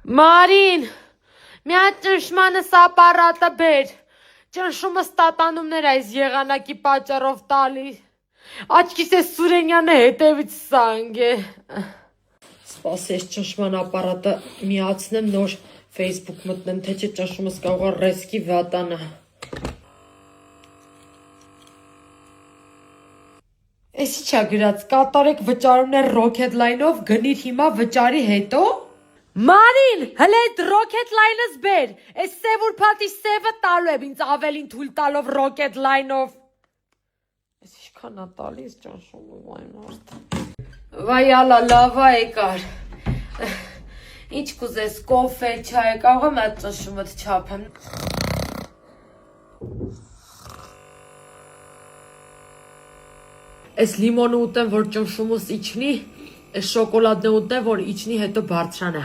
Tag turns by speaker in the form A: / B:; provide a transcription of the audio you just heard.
A: Մարին, մի հատ ճնշմանս ապարատը բեր, ճնշումս տատանումներ այս եղանակի պատճառով տալի, աչքիս է Սուրենյանը հետևից սանգ է, սպասես ճնշման ապարատը միացնեմ նոր Facebook մտնեմ, թե չէ ճնշումս կարող է ռեսկի վատանա, էսի չա գրած, կատարեք վճարումներ Rocketline-ով, գնիր հիմա վճարի հետո, Մարին, հլե այդ Rocketline-ըս բեր, այս սև ուրբաթի սևը տալու եմ ինձ ավելին թույլ տալով Rocketline-ով, ես ինչքան ա տալիս ճնշումով այն արդ, վայ ալա լավա եկար, ինչ կուզես, կոֆե, չայ, կարող եմ այդ ճնշումըտ չափեմ, Այս լիմոնը ուտեմ, որ ճնշումս իջնի, այս շոկոլադն ուտեմ, որ իջնի հետո բարձրանա։